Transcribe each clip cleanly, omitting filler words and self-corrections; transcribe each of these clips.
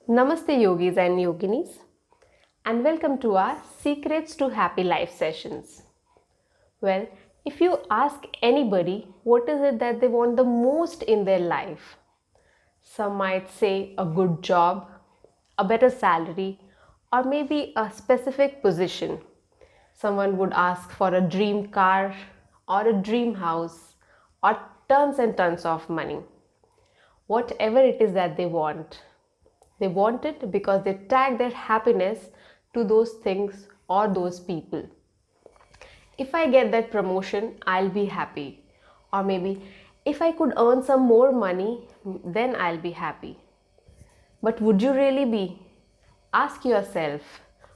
Namaste, yogis and yoginis, and welcome to our Secrets to Happy Life sessions. Well, if you ask anybody what is it that they want the most in their life, some might say a good job, a better salary, or maybe a specific position. Someone would ask for a dream car or a dream house or tons and tons of money. Whatever it is that they want. They want it because they tag their happiness to those things or those people. If I get that promotion, I'll be happy. Or maybe if I could earn some more money, then I'll be happy. But would you really be? Ask yourself,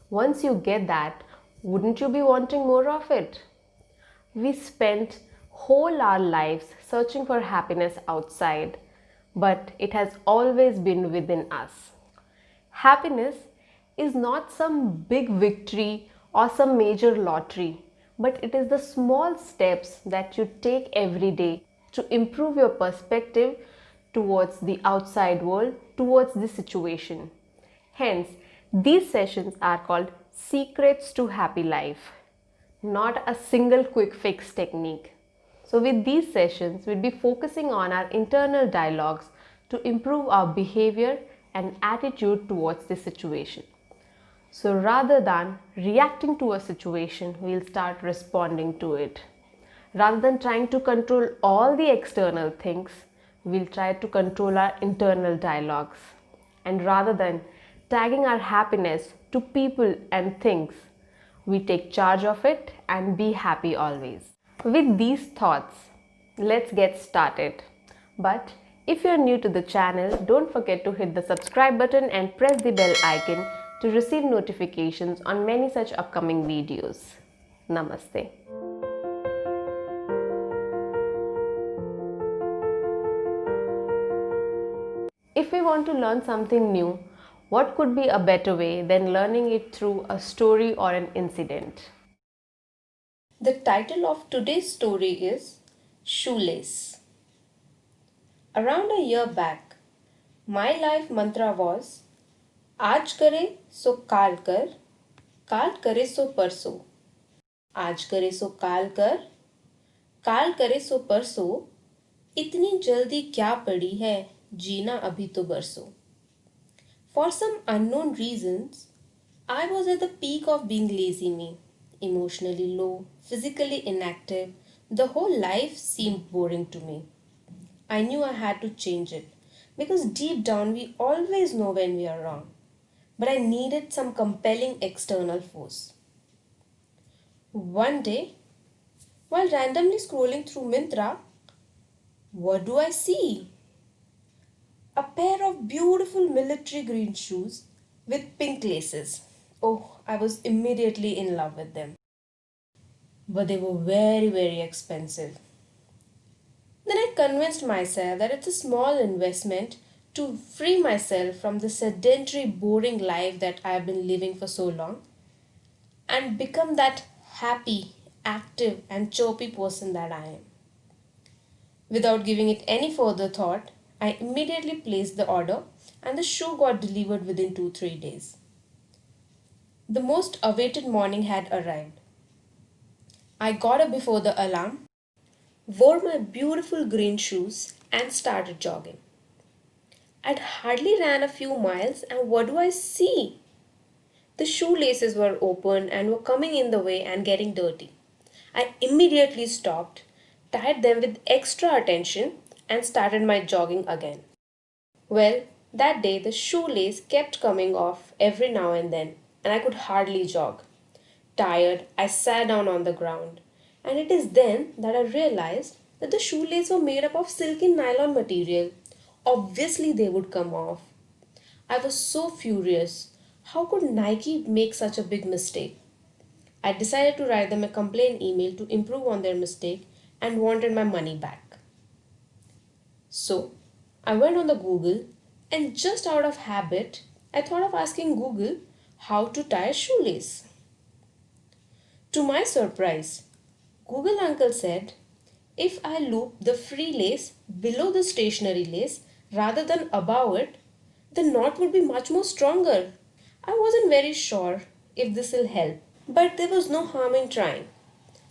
once you get that, wouldn't you be wanting more of it? We spent whole our lives searching for happiness outside, but it has always been within us. Happiness is not some big victory or some major lottery, but it is the small steps that you take every day to improve your perspective towards the outside world, towards the situation. Hence, these sessions are called Secrets to Happy Life, not a single quick fix technique. So, with these sessions, we'll be focusing on our internal dialogues to improve our behavior and attitude towards the situation. So, rather than reacting to a situation, we'll start responding to it. Rather than trying to control all the external things, we'll try to control our internal dialogues. And rather than tagging our happiness to people and things, we take charge of it and be happy always. With these thoughts, let's get started. But if you're new to the channel, don't forget to hit the subscribe button and press the bell icon to receive notifications on many such upcoming videos. Namaste. If we want to learn something new, what could be a better way than learning it through a story or an incident? The title of today's story is Shoelace. Around a year back, my life mantra was आज करे सो काल करे सो परसों, आज करे सो काल करे सो परसों, इतनी जल्दी क्या पड़ी है, जीना अभी तो बरसों. For some unknown reasons, I was at the peak of being lazy me, emotionally low, physically inactive. The whole life seemed boring to me. I knew I had to change it because deep down we always know when we are wrong. But I needed some compelling external force. One day, while randomly scrolling through Mintra, what do I see? A pair of beautiful military green shoes with pink laces. Oh, I was immediately in love with them. But they were very expensive. Then I convinced myself that it's a small investment to free myself from the sedentary, boring life that I've been living for so long and become that happy, active, and chirpy person that I am. Without giving it any further thought, I immediately placed the order and the shoe got delivered within 2 3 days. The most awaited morning had arrived. I got up before the alarm, wore my beautiful green shoes, and started jogging. I'd hardly ran a few miles, and what do I see? The shoelaces were open and were coming in the way and getting dirty. I immediately stopped, tied them with extra attention, and started my jogging again. Well, that day the shoelace kept coming off every now and then, and I could hardly jog. Tired, I sat down on the ground, and it is then that I realized that the shoelaces were made up of silky nylon material. Obviously, they would come off. I was so furious. How could Nike make such a big mistake? I decided to write them a complaint email to improve on their mistake and wanted my money back. So, I went on the Google and just out of habit, I thought of asking Google how to tie a shoelace. To my surprise, Google Uncle said, if I loop the free lace below the stationary lace rather than above it, the knot would be much more stronger. I wasn't very sure if this will help, but there was no harm in trying.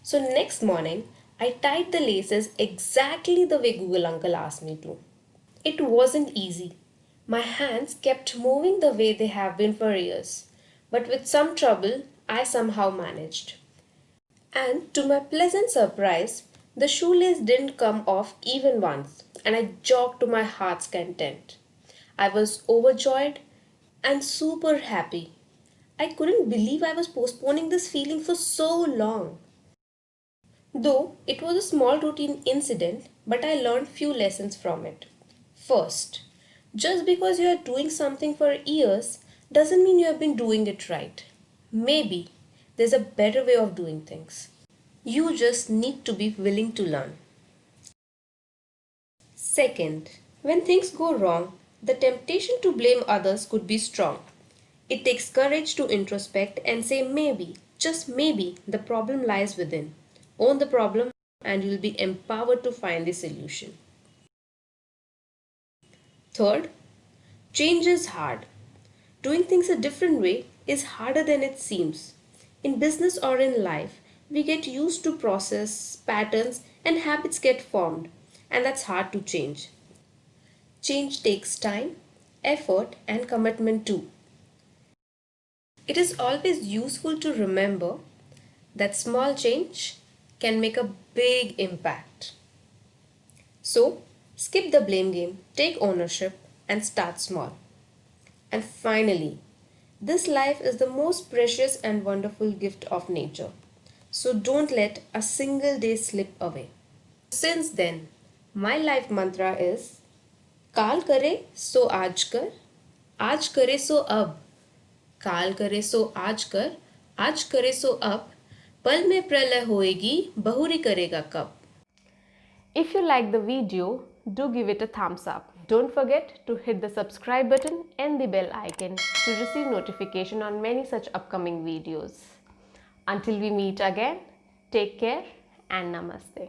So next morning, I tied the laces exactly the way Google Uncle asked me to. It wasn't easy. My hands kept moving the way they have been for years, but with some trouble, I somehow managed. And to my pleasant surprise, the shoelace didn't come off even once, and I jogged to my heart's content. I was overjoyed and super happy. I couldn't believe I was postponing this feeling for so long. Though it was a small routine incident, but I learned few lessons from it. First, just because you are doing something for years doesn't mean you have been doing it right. Maybe there's a better way of doing things. You just need to be willing to learn. Second, when things go wrong, the temptation to blame others could be strong. It takes courage to introspect and say maybe, just maybe, the problem lies within. Own the problem and you'll be empowered to find the solution. Third, change is hard. Doing things a different way is harder than it seems. In business or in life, we get used to process, patterns, and habits get formed, and that's hard to change. Change takes time, effort, and commitment too. It is always useful to remember that small change can make a big impact. So, skip the blame game, take ownership, and start small. And finally, this life is the most precious and wonderful gift of nature. So don't let a single day slip away. Since then, my life mantra is काल करे सो आज करे सो अब काल करे सो आज करे सो अब पल में प्रलय होएगी बहुरी करेगा कब. If you like the video, do give it a thumbs up. Don't forget to hit the subscribe button and the bell icon to receive notification on many such upcoming videos. Until we meet again, take care and namaste.